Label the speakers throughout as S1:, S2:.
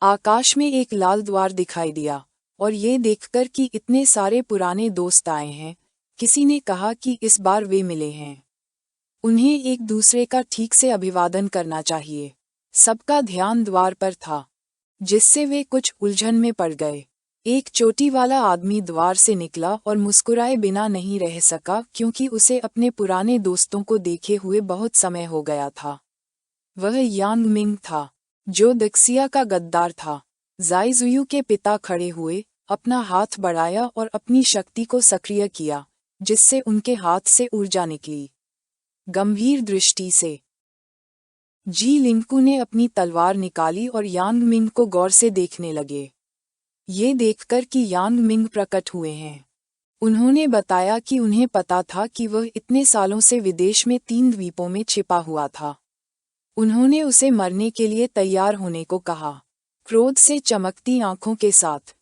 S1: आकाश में एक लाल द्वार दिखाई दिया और ये देखकर कि इतने सारे पुराने दोस्त आए हैं, किसी ने कहा कि इस बार वे मिले हैं। उन्हें एक दूसरे का ठीक से अभिवादन करना चाहिए। सबका ध्यान द्वार पर था, जिससे वे कुछ उलझन में पड़ गए। एक चोटी वाला आदमी द्वार से निकला और मुस्कुराए बिना नहीं रह सका, क्योंकि उसे अपने पुराने दोस्तों को देखे हुए बहुत समय हो गया था। वह यांग मिंग था, जो दक्सिया का गद्दार था। जाइजुयू के पिता खड़े हुए, अपना हाथ बढ़ाया और अपनी शक्ति को सक्रिय किया, जिससे उनके हाथ से ऊर्जा निकली। गंभीर दृष्टि से जी लिंकू ने अपनी तलवार निकाली और यांग मिंग को गौर से देखने लगे। ये देखकर कि यांग मिंग प्रकट हुए हैं, उन्होंने बताया कि उन्हें पता था कि वह इतने सालों से विदेश में 3 द्वीपों में छिपा हुआ था। उन्होंने उसे मरने के लिए तैयार होने को कहा। क्रोध से चमकती आंखों के साथ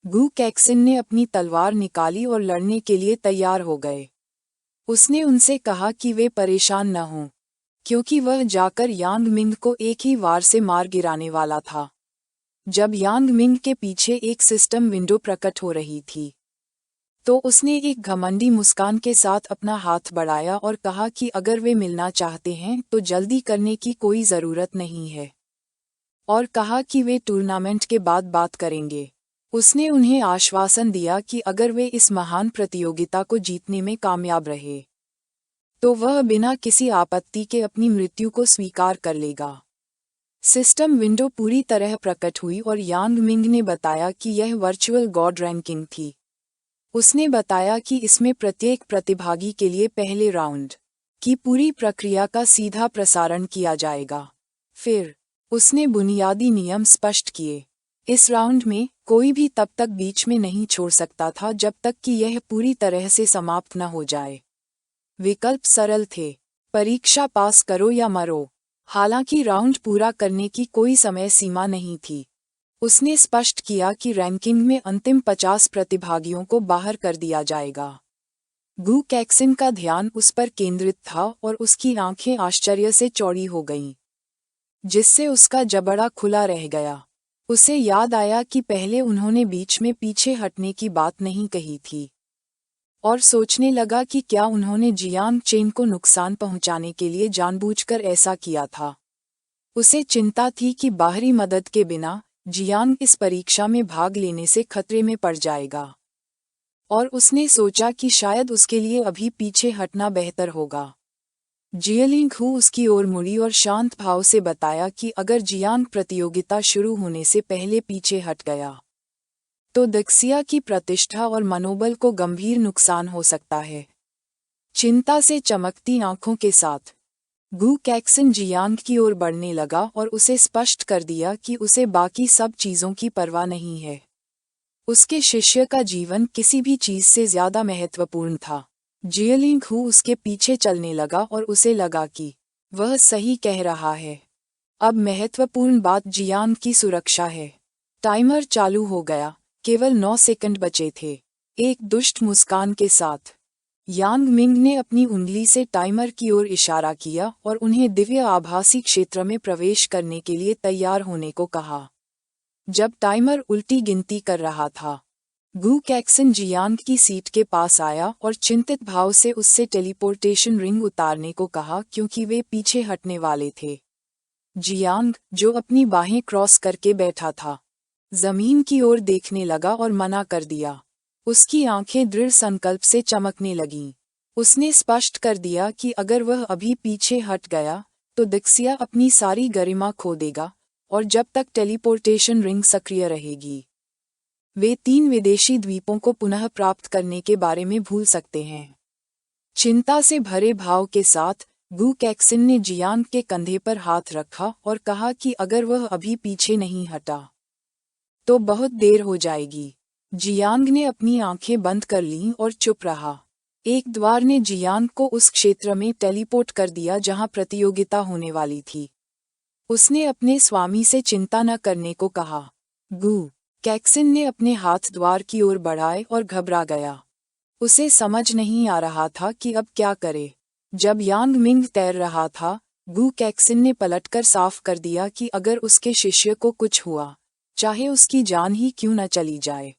S1: गु कैक्सिन ने अपनी तलवार निकाली और लड़ने के लिए तैयार हो गए। उसने उनसे कहा कि वे परेशान न हों, क्योंकि वह जाकर यांग मिंग को एक ही वार से मार गिराने वाला था। जब यांग मिंग के पीछे एक सिस्टम विंडो प्रकट हो रही थी, तो उसने एक घमंडी मुस्कान के साथ अपना हाथ बढ़ाया और कहा कि अगर वे मिलना चाहते हैं तो जल्दी करने की कोई ज़रूरत नहीं है, और कहा कि वे टूर्नामेंट के बाद बात करेंगे। उसने उन्हें आश्वासन दिया कि अगर वे इस महान प्रतियोगिता को जीतने में कामयाब रहे, तो वह बिना किसी आपत्ति के अपनी मृत्यु को स्वीकार कर लेगा। सिस्टम विंडो पूरी तरह प्रकट हुई और यांग मिंग ने बताया कि यह वर्चुअल गॉड रैंकिंग थी। उसने बताया कि इसमें प्रत्येक प्रतिभागी के लिए पहले राउंड की पूरी प्रक्रिया का सीधा प्रसारण किया जाएगा। फिर उसने बुनियादी नियम स्पष्ट किए। इस राउंड में कोई भी तब तक बीच में नहीं छोड़ सकता था जब तक कि यह पूरी तरह से समाप्त न हो जाए। विकल्प सरल थे, परीक्षा पास करो या मरो। हालांकि राउंड पूरा करने की कोई समय सीमा नहीं थी। उसने स्पष्ट किया कि रैंकिंग में अंतिम 50 प्रतिभागियों को बाहर कर दिया जाएगा। गु कैक्सिन का ध्यान उस पर केंद्रित था और उसकी आंखें आश्चर्य से चौड़ी हो गईं, जिससे उसका जबड़ा खुला रह गया। उसे याद आया कि पहले उन्होंने बीच में पीछे हटने की बात नहीं कही थी, और सोचने लगा कि क्या उन्होंने जियांग चेन को नुकसान पहुंचाने के लिए जानबूझकर ऐसा किया था। उसे चिंता थी कि बाहरी मदद के बिना जियांग इस परीक्षा में भाग लेने से खतरे में पड़ जाएगा, और उसने सोचा कि शायद उसके लिए अभी पीछे हटना बेहतर होगा। जियलिंग हु उसकी ओर मुड़ी और शांत भाव से बताया कि अगर जियांग प्रतियोगिता शुरू होने से पहले पीछे हट गया, तो दक्सिया की प्रतिष्ठा और मनोबल को गंभीर नुकसान हो सकता है। चिंता से चमकती आंखों के साथ गु कैक्सिन जियांग की ओर बढ़ने लगा और उसे स्पष्ट कर दिया कि उसे बाकी सब चीज़ों की परवाह नहीं है। उसके शिष्य का जीवन किसी भी चीज़ से ज़्यादा महत्वपूर्ण था। जियलिंग हु उसके पीछे चलने लगा और उसे लगा कि वह सही कह रहा है। अब महत्वपूर्ण बात जियांग की सुरक्षा है। टाइमर चालू हो गया, केवल 9 सेकंड बचे थे। एक दुष्ट मुस्कान के साथ यांग मिंग ने अपनी उंगली से टाइमर की ओर इशारा किया और उन्हें दिव्य आभासी क्षेत्र में प्रवेश करने के लिए तैयार होने को कहा। जब टाइमर उल्टी गिनती कर रहा था, गु कैक्सिन जियांग की सीट के पास आया और चिंतित भाव से उससे टेलीपोर्टेशन रिंग उतारने को कहा, क्योंकि वे पीछे हटने वाले थे। जियांग, जो अपनी बाहें क्रॉस करके बैठा था, जमीन की ओर देखने लगा और मना कर दिया। उसकी आंखें दृढ़ संकल्प से चमकने लगीं। उसने स्पष्ट कर दिया कि अगर वह अभी पीछे हट गया तो दक्सिया अपनी सारी गरिमा खो देगा, और जब तक टेलीपोर्टेशन रिंग सक्रिय रहेगी, वे 3 विदेशी द्वीपों को पुनः प्राप्त करने के बारे में भूल सकते हैं। चिंता से भरे भाव के साथ गु कैक्सिन ने जियांग के कंधे पर हाथ रखा और कहा कि अगर वह अभी पीछे नहीं हटा तो बहुत देर हो जाएगी। जियांग ने अपनी आंखें बंद कर लीं और चुप रहा। एक द्वार ने जियांग को उस क्षेत्र में टेलीपोर्ट कर दिया जहां प्रतियोगिता होने वाली थी। उसने अपने स्वामी से चिंता न करने को कहा। गु कैक्सिन ने अपने हाथ द्वार की ओर बढ़ाए और घबरा गया। उसे समझ नहीं आ रहा था कि अब क्या करे। जब यांग मिंग तैर रहा था, गु कैक्सिन ने पलटकर साफ कर दिया कि अगर उसके शिष्य को कुछ हुआ, चाहे उसकी जान ही क्यों न चली जाए,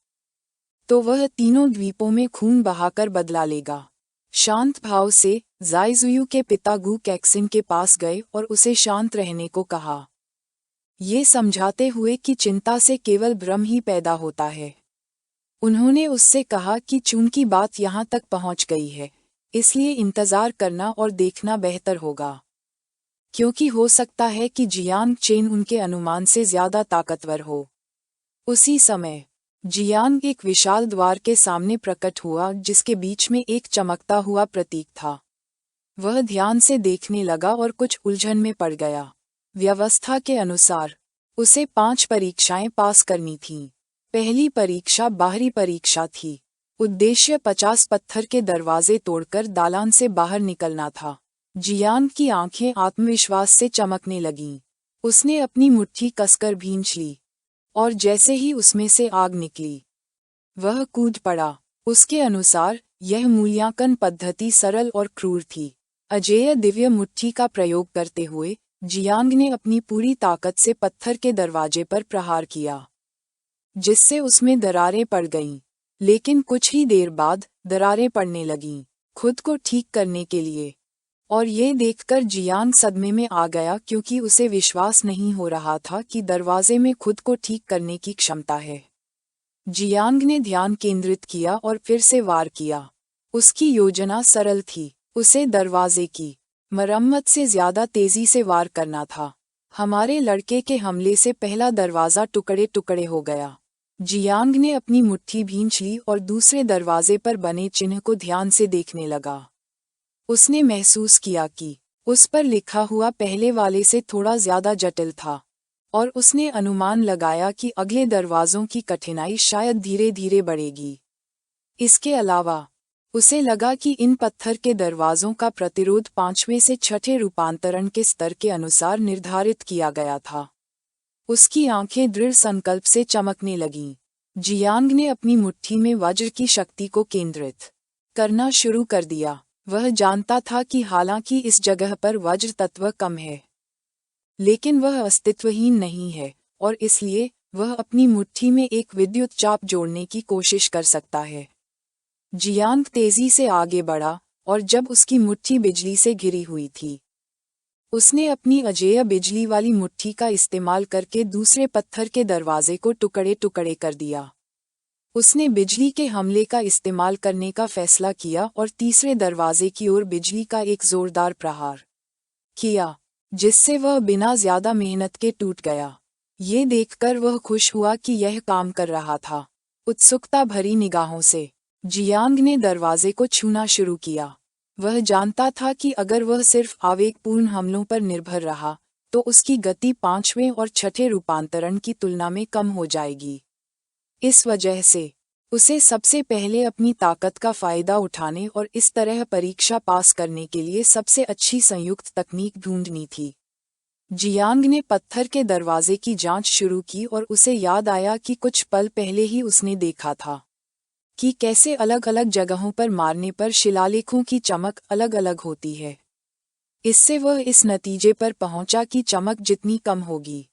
S1: तो वह तीनों द्वीपों में खून बहाकर बदला लेगा। शांत भाव से जाइजुयू के पिता गु कैक्सिन के पास गए और उसे शांत रहने को कहा, ये समझाते हुए कि चिंता से केवल भ्रम ही पैदा होता है। उन्होंने उससे कहा कि चूंकि बात यहाँ तक पहुँच गई है, इसलिए इंतजार करना और देखना बेहतर होगा, क्योंकि हो सकता है कि जियांग चेन उनके अनुमान से ज्यादा ताकतवर हो। उसी समय जियांग एक विशाल द्वार के सामने प्रकट हुआ जिसके बीच में एक चमकता हुआ प्रतीक था। वह ध्यान से देखने लगा और कुछ उलझन में पड़ गया। व्यवस्था के अनुसार उसे 5 परीक्षाएं पास करनी थीं। पहली परीक्षा बाहरी परीक्षा थी। उद्देश्य 50 पत्थर के दरवाजे तोड़कर दालान से बाहर निकलना था। जियांग की आंखें आत्मविश्वास से चमकने लगीं। उसने अपनी मुट्ठी कसकर भींच ली और जैसे ही उसमें से आग निकली, वह कूद पड़ा। उसके अनुसार यह मूल्यांकन पद्धति सरल और क्रूर थी। अजेय दिव्य मुट्ठी का प्रयोग करते हुए जियांग ने अपनी पूरी ताकत से पत्थर के दरवाजे पर प्रहार किया, जिससे उसमें दरारें पड़ गईं। लेकिन कुछ ही देर बाद दरारें पड़ने लगीं, खुद को ठीक करने के लिए। और ये देखकर जियांग सदमे में आ गया, क्योंकि उसे विश्वास नहीं हो रहा था कि दरवाजे में खुद को ठीक करने की क्षमता है। जियांग ने ध्यान केंद्रित किया और फिर से वार किया। उसकी योजना सरल थी, उसे दरवाजे की मरम्मत से ज्यादा तेजी से वार करना था। हमारे लड़के के हमले से पहला दरवाजा टुकड़े टुकड़े हो गया। जियांग ने अपनी मुट्ठी भींच ली और दूसरे दरवाजे पर बने चिन्ह को ध्यान से देखने लगा। उसने महसूस किया कि उस पर लिखा हुआ पहले वाले से थोड़ा ज्यादा जटिल था, और उसने अनुमान लगाया कि अगले दरवाजों की कठिनाई शायद धीरे धीरे बढ़ेगी। इसके अलावा उसे लगा कि इन पत्थर के दरवाजों का प्रतिरोध 5वें से 6ठे रूपांतरण के स्तर के अनुसार निर्धारित किया गया था। उसकी आंखें दृढ़ संकल्प से चमकने लगीं। जियांग ने अपनी मुट्ठी में वज्र की शक्ति को केंद्रित करना शुरू कर दिया। वह जानता था कि हालांकि इस जगह पर वज्र तत्व कम है, लेकिन वह अस्तित्वहीन नहीं है, और इसलिए वह अपनी मुट्ठी में एक विद्युत चाप जोड़ने की कोशिश कर सकता है। जियांग तेजी से आगे बढ़ा, और जब उसकी मुट्ठी बिजली से घिरी हुई थी, उसने अपनी अजेय बिजली वाली मुट्ठी का इस्तेमाल करके दूसरे पत्थर के दरवाजे को टुकड़े टुकड़े कर दिया। उसने बिजली के हमले का इस्तेमाल करने का फैसला किया और तीसरे दरवाजे की ओर बिजली का एक जोरदार प्रहार किया, जिससे वह बिना ज्यादा मेहनत के टूट गया। ये देखकर वह खुश हुआ कि यह काम कर रहा था। उत्सुकता भरी निगाहों से जियांग ने दरवाजे को छूना शुरू किया। वह जानता था कि अगर वह सिर्फ आवेगपूर्ण हमलों पर निर्भर रहा, तो उसकी गति 5वें और 6ठे रूपांतरण की तुलना में कम हो जाएगी। इस वजह से उसे सबसे पहले अपनी ताकत का फायदा उठाने और इस तरह परीक्षा पास करने के लिए सबसे अच्छी संयुक्त तकनीक ढूंढनी थी। जियांग ने पत्थर के दरवाजे की जांच शुरू की और उसे याद आया कि कुछ पल पहले ही उसने देखा था कि कैसे अलग अलग जगहों पर मारने पर शिलालेखों की चमक अलग अलग होती है। इससे वह इस नतीजे पर पहुंचा कि चमक जितनी कम होगी,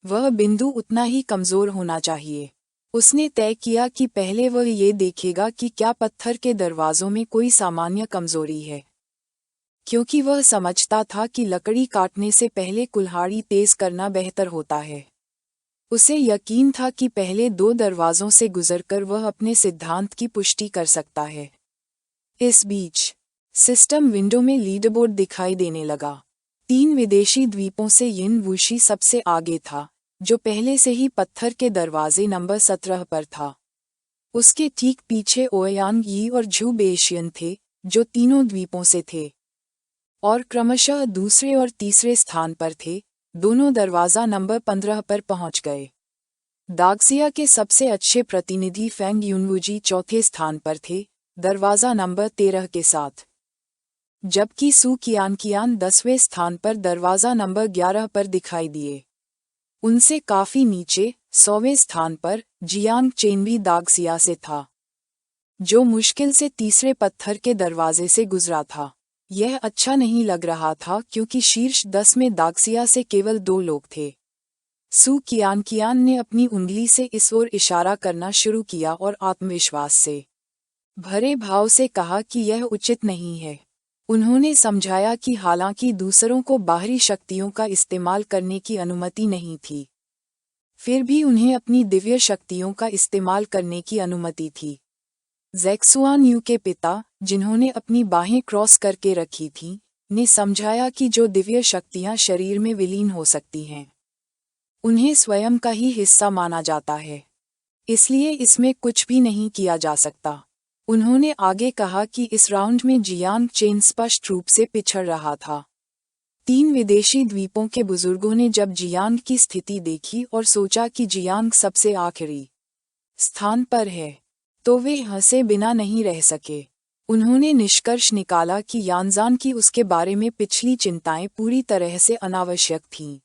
S1: वह बिंदु उतना ही कमजोर होना चाहिए। उसने तय किया कि पहले वह ये देखेगा कि क्या पत्थर के दरवाजों में कोई सामान्य कमजोरी है, क्योंकि वह समझता था कि लकड़ी काटने से पहले कुल्हाड़ी तेज करना बेहतर होता है। उसे यकीन था कि पहले 2 दरवाजों से गुजरकर वह अपने सिद्धांत की पुष्टि कर सकता है। इस बीच सिस्टम विंडो में लीडरबोर्ड दिखाई देने लगा। 3 विदेशी द्वीपों से यिन वुशी सबसे आगे था, जो पहले से ही पत्थर के दरवाजे नंबर 17 पर था। उसके ठीक पीछे ओयांग यी और झू बेशियन थे, जो तीनों द्वीपों से थे और क्रमशः दूसरे और तीसरे स्थान पर थे। दोनों दरवाजा नंबर 15 पर पहुंच गए। दागसिया के सबसे अच्छे प्रतिनिधि फेंग युनवुजी चौथे स्थान पर थे, दरवाजा नंबर 13 के साथ, जबकि सू कियान 10वें स्थान पर दरवाजा नंबर 11 पर दिखाई दिए। उनसे काफी नीचे 100वें स्थान पर जियांग चेन भी दागसिया से था, जो मुश्किल से तीसरे पत्थर के दरवाजे से गुजरा था। यह अच्छा नहीं लग रहा था, क्योंकि शीर्ष 10 में दागसिया से केवल 2 लोग थे। सू कियान ने अपनी उंगली से इस ओर इशारा करना शुरू किया और आत्मविश्वास से भरे भाव से कहा कि यह उचित नहीं है। उन्होंने समझाया कि हालांकि दूसरों को बाहरी शक्तियों का इस्तेमाल करने की अनुमति नहीं थी, फिर भी उन्हें अपनी दिव्य शक्तियों का इस्तेमाल करने की अनुमति थी। ज़ेक्सुआन यू के पिता, जिन्होंने अपनी बाहें क्रॉस करके रखी थीं, ने समझाया कि जो दिव्य शक्तियां शरीर में विलीन हो सकती हैं, उन्हें स्वयं का ही हिस्सा माना जाता है, इसलिए इसमें कुछ भी नहीं किया जा सकता। उन्होंने आगे कहा कि इस राउंड में जियांग चेन स्पष्ट रूप से पिछड़ रहा था। 3 विदेशी द्वीपों के बुजुर्गों ने जब जियांग की स्थिति देखी और सोचा कि जियांग सबसे आखिरी स्थान पर है, तो वे हंसे बिना नहीं रह सके। उन्होंने निष्कर्ष निकाला कि यानज़ान की उसके बारे में पिछली चिंताएं पूरी तरह से अनावश्यक थीं।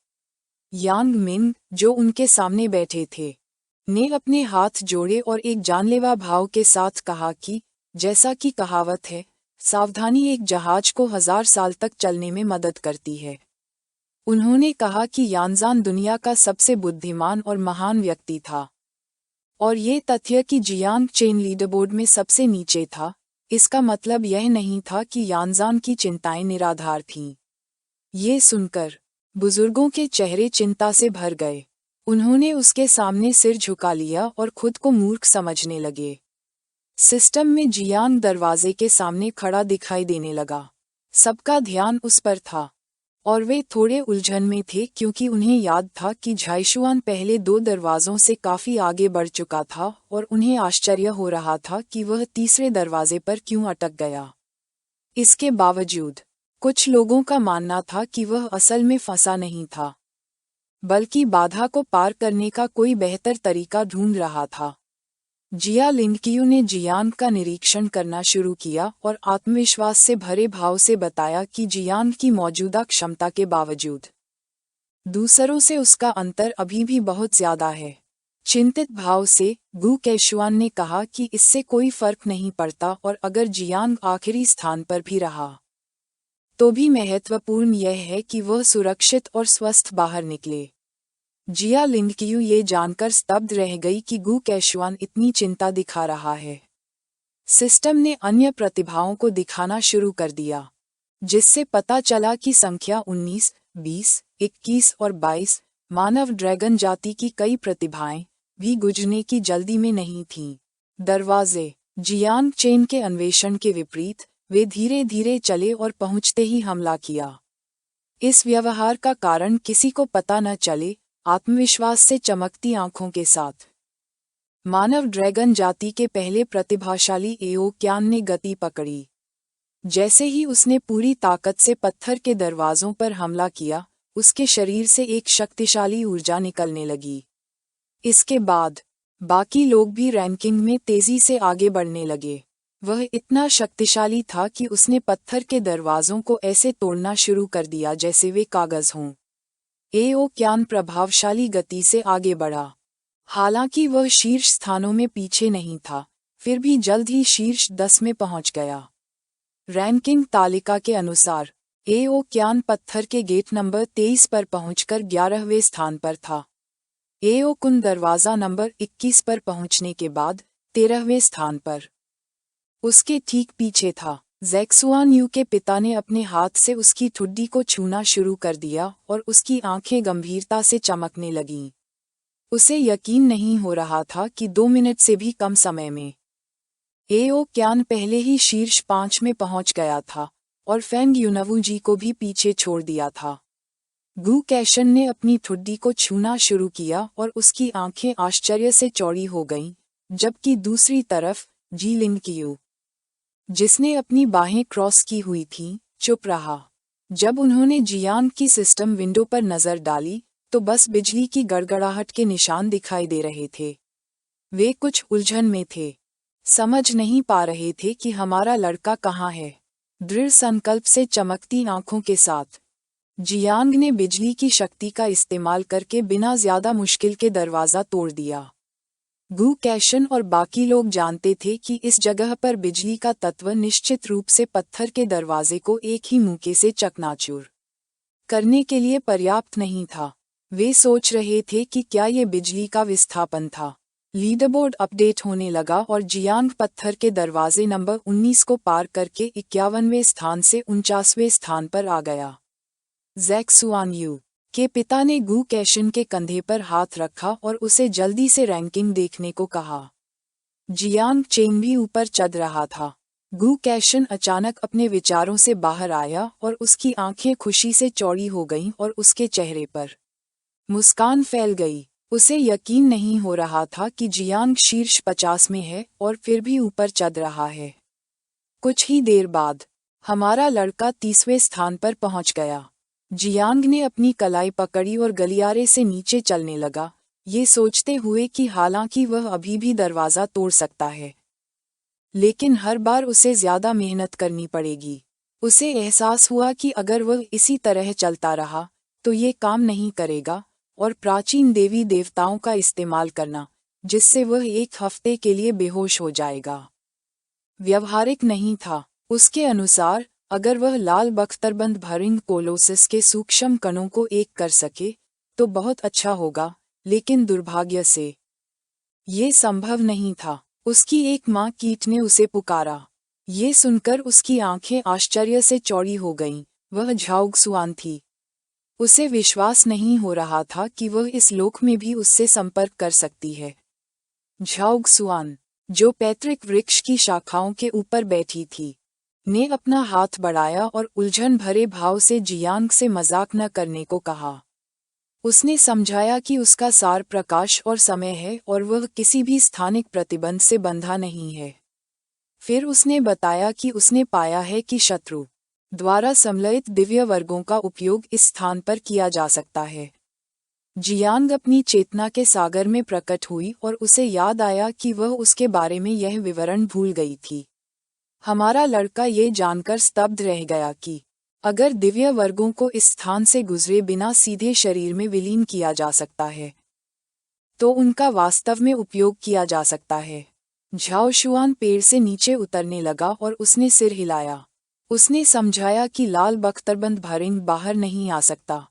S1: यांग मिंग, जो उनके सामने बैठे थे, ने अपने हाथ जोड़े और एक जानलेवा भाव के साथ कहा कि जैसा कि कहावत है, सावधानी एक जहाज को 1000 साल तक चलने में मदद करती है। उन्होंने कहा कि यानज़ान दुनिया का सबसे बुद्धिमान और महान व्यक्ति था, और ये तथ्य कि जियांग चेन लीडरबोर्ड में सबसे नीचे था, इसका मतलब यह नहीं था कि यानज़ान की चिंताएं निराधार थीं। ये सुनकर बुजुर्गों के चेहरे चिंता से भर गए। उन्होंने उसके सामने सिर झुका लिया और खुद को मूर्ख समझने लगे। सिस्टम में जियांग दरवाजे के सामने खड़ा दिखाई देने लगा। सबका ध्यान उस पर था, और वे थोड़े उलझन में थे क्योंकि उन्हें याद था कि झाइशुआन पहले 2 दरवाज़ों से काफ़ी आगे बढ़ चुका था और उन्हें आश्चर्य हो रहा था कि वह तीसरे दरवाजे पर क्यों अटक गया। इसके बावजूद कुछ लोगों का मानना था कि वह असल में फंसा नहीं था, बल्कि बाधा को पार करने का कोई बेहतर तरीका ढूंढ रहा था। जिया लिंडकियू ने जियांग का निरीक्षण करना शुरू किया और आत्मविश्वास से भरे भाव से बताया कि जियांग की मौजूदा क्षमता के बावजूद दूसरों से उसका अंतर अभी भी बहुत ज्यादा है। चिंतित भाव से गु कैशुआन ने कहा कि इससे कोई फर्क नहीं पड़ता, और अगर जियांग आखिरी स्थान पर भी रहा तो भी महत्वपूर्ण यह है कि वह सुरक्षित और स्वस्थ बाहर निकले। जिया लिंडकियू ये जानकर स्तब्ध रह गई कि गु कैशुआन इतनी चिंता दिखा रहा है। सिस्टम ने अन्य प्रतिभाओं को दिखाना शुरू कर दिया, जिससे पता चला कि संख्या 19, 20, 21 और 22 मानव ड्रैगन जाति की कई प्रतिभाएं भी गुजरने की जल्दी में नहीं थीं। दरवाजे जियांग चेन के अन्वेषण के विपरीत वे धीरे धीरे चले और पहुंचते ही हमला किया। इस व्यवहार का कारण किसी को पता न चले, आत्मविश्वास से चमकती आंखों के साथ मानव ड्रैगन जाति के पहले प्रतिभाशाली एओ क्यान ने गति पकड़ी। जैसे ही उसने पूरी ताकत से पत्थर के दरवाजों पर हमला किया, उसके शरीर से एक शक्तिशाली ऊर्जा निकलने लगी। इसके बाद बाकी लोग भी रैंकिंग में तेजी से आगे बढ़ने लगे। वह इतना शक्तिशाली था कि उसने पत्थर के दरवाजों को ऐसे तोड़ना शुरू कर दिया जैसे वे कागज हों। एओ क्यान प्रभावशाली गति से आगे बढ़ा। हालांकि वह शीर्ष स्थानों में पीछे नहीं था, फिर भी जल्द ही शीर्ष 10 में पहुंच गया। रैंकिंग तालिका के अनुसार एओ क्यान पत्थर के गेट नंबर 23 पर पहुंचकर 11वें स्थान पर था। एओ कुन दरवाजा नंबर 21 पर पहुंचने के बाद 13वें स्थान पर उसके ठीक पीछे था। ज़ेक्सुआन यू के पिता ने अपने हाथ से उसकी ठुड्डी को छूना शुरू कर दिया और उसकी आंखें गंभीरता से चमकने लगीं। उसे यकीन नहीं हो रहा था कि 2 मिनट से भी कम समय में एओ क्यान पहले ही शीर्ष 5 में पहुंच गया था और फेंग यूनवू जी को भी पीछे छोड़ दिया था। गु कैशन ने अपनी ठुड्डी को छूना शुरू किया और उसकी आंखें आश्चर्य से चौड़ी हो गईं, जबकि दूसरी तरफ जी लिंडकियू, जिसने अपनी बाहें क्रॉस की हुई थीं, चुप रहा। जब उन्होंने जियांग की सिस्टम विंडो पर नजर डाली तो बस बिजली की गड़गड़ाहट के निशान दिखाई दे रहे थे। वे कुछ उलझन में थे, समझ नहीं पा रहे थे कि हमारा लड़का कहाँ है। दृढ़ संकल्प से चमकती आंखों के साथ जियांग ने बिजली की शक्ति का इस्तेमाल करके बिना ज्यादा मुश्किल के दरवाजा तोड़ दिया। गु कैशन और बाकी लोग जानते थे कि इस जगह पर बिजली का तत्व निश्चित रूप से पत्थर के दरवाजे को एक ही मुक्के से चकनाचूर करने के लिए पर्याप्त नहीं था। वे सोच रहे थे कि क्या ये बिजली का विस्थापन था। लीडरबोर्ड अपडेट होने लगा और जियांग पत्थर के दरवाजे नंबर 19 को पार करके 51वें स्थान से 49वें स्थान पर आ गया। जैक सुआन यू के पिता ने गु कैशन के कंधे पर हाथ रखा और उसे जल्दी से रैंकिंग देखने को कहा। जियांग चेंग भी ऊपर चढ़ रहा था। गु कैशन अचानक अपने विचारों से बाहर आया और उसकी आंखें खुशी से चौड़ी हो गईं और उसके चेहरे पर मुस्कान फैल गई। उसे यकीन नहीं हो रहा था कि जियांग शीर्ष 50 में है और फिर भी ऊपर चढ़ रहा है। कुछ ही देर बाद हमारा लड़का 30वें स्थान पर पहुंच गया। जियांग ने अपनी कलाई पकड़ी और गलियारे से नीचे चलने लगा, ये सोचते हुए कि हालांकि वह अभी भी दरवाज़ा तोड़ सकता है, लेकिन हर बार उसे ज़्यादा मेहनत करनी पड़ेगी। उसे एहसास हुआ कि अगर वह इसी तरह चलता रहा तो ये काम नहीं करेगा और प्राचीन देवी देवताओं का इस्तेमाल करना, जिससे वह एक हफ्ते के लिए बेहोश हो जाएगा, व्यवहारिक नहीं था। उसके अनुसार अगर वह लाल बख्तरबंद भरिंग कोलोसिस के सूक्ष्म कणों को एक कर सके तो बहुत अच्छा होगा, लेकिन दुर्भाग्य से ये संभव नहीं था। उसकी एक माँ कीट ने उसे पुकारा। ये सुनकर उसकी आंखें आश्चर्य से चौड़ी हो गईं। वह झाओग सुआन थी। उसे विश्वास नहीं हो रहा था कि वह इस लोक में भी उससे संपर्क कर सकती है। झाओग सुआन, जो पैतृक वृक्ष की शाखाओं के ऊपर बैठी थी, ने अपना हाथ बढ़ाया और उलझन भरे भाव से जियांग से मजाक न करने को कहा। उसने समझाया कि उसका सार प्रकाश और समय है और वह किसी भी स्थानिक प्रतिबंध से बंधा नहीं है। फिर उसने बताया कि उसने पाया है कि शत्रु द्वारा सम्मिलित दिव्य वर्गों का उपयोग इस स्थान पर किया जा सकता है। जियांग अपनी चेतना के सागर में प्रकट हुई और उसे याद आया कि वह उसके बारे में यह विवरण भूल गई थी। हमारा लड़का ये जानकर स्तब्ध रह गया कि अगर दिव्य वर्गों को इस स्थान से गुजरे बिना सीधे शरीर में विलीन किया जा सकता है, तो उनका वास्तव में उपयोग किया जा सकता है। झाओ शुआन पेड़ से नीचे उतरने लगा और उसने सिर हिलाया। उसने समझाया कि लाल बख्तरबंद भरिंग बाहर नहीं आ सकता,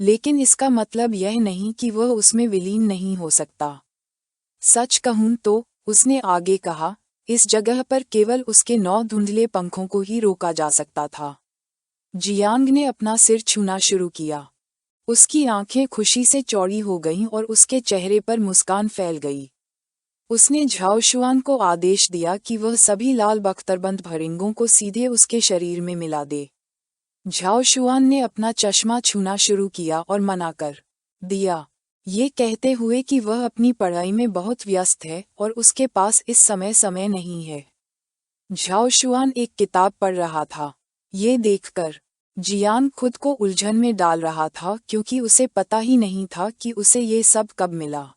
S1: लेकिन इसका मतलब यह नहीं कि वह उसमें विलीन नहीं हो सकता। सच कहूं तो, उसने आगे कहा, इस जगह पर केवल उसके 9 धुंधले पंखों को ही रोका जा सकता था। जियांग ने अपना सिर छूना शुरू किया। उसकी आंखें खुशी से चौड़ी हो गईं और उसके चेहरे पर मुस्कान फैल गई। उसने झाओ शुआन को आदेश दिया कि वह सभी लाल बख्तरबंद भरिंगों को सीधे उसके शरीर में मिला दे। झाओ शुआन ने अपना चश्मा छूना शुरू किया और मना कर दिया, ये कहते हुए कि वह अपनी पढ़ाई में बहुत व्यस्त है और उसके पास इस समय नहीं है। झाओ शुआन एक किताब पढ़ रहा था। ये देखकर जियांग खुद को उलझन में डाल रहा था, क्योंकि उसे पता ही नहीं था कि उसे ये सब कब मिला।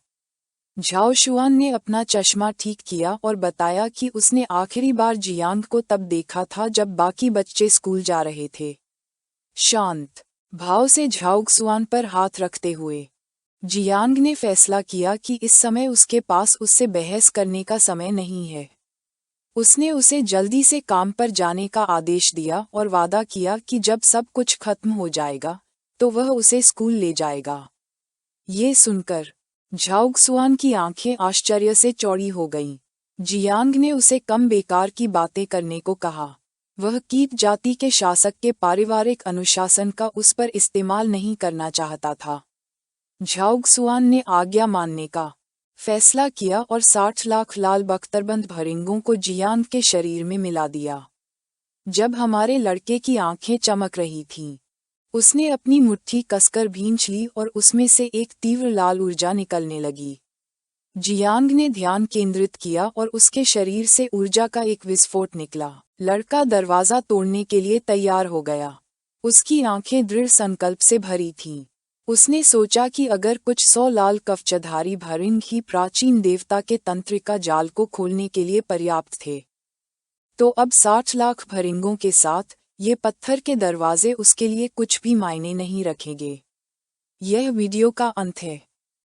S1: झाओ शुआन ने अपना चश्मा ठीक किया और बताया कि उसने आखिरी बार जियांग को तब देखा था जब बाकी बच्चे स्कूल जा रहे थे। शांत भाव से झाओग सुआन पर हाथ रखते हुए जियांग ने फैसला किया कि इस समय उसके पास उससे बहस करने का समय नहीं है। उसने उसे जल्दी से काम पर जाने का आदेश दिया और वादा किया कि जब सब कुछ खत्म हो जाएगा तो वह उसे स्कूल ले जाएगा। ये सुनकर झाओग सुआन की आंखें आश्चर्य से चौड़ी हो गईं। जियांग ने उसे कम बेकार की बातें करने को कहा। वह कीट जाति के शासक के पारिवारिक अनुशासन का उस पर इस्तेमाल नहीं करना चाहता था। झाओग सुआन ने आज्ञा मानने का फैसला किया और 60 लाख लाल बख्तरबंद भरिंगों को जियांग के शरीर में मिला दिया। जब हमारे लड़के की आंखें चमक रही थीं, उसने अपनी मुट्ठी कसकर भींच ली और उसमें से एक तीव्र लाल ऊर्जा निकलने लगी। जियांग ने ध्यान केंद्रित किया और उसके शरीर से ऊर्जा का एक विस्फोट निकला। लड़का दरवाजा तोड़ने के लिए तैयार हो गया। उसकी आंखें दृढ़ संकल्प से भरी थीं। उसने सोचा कि अगर कुछ 100 लाल कवचधारी भरिंग ही प्राचीन देवता के तंत्रिका जाल को खोलने के लिए पर्याप्त थे, तो अब 60 लाख भरिंगों के साथ ये पत्थर के दरवाजे उसके लिए कुछ भी मायने नहीं रखेंगे। यह वीडियो का अंत है।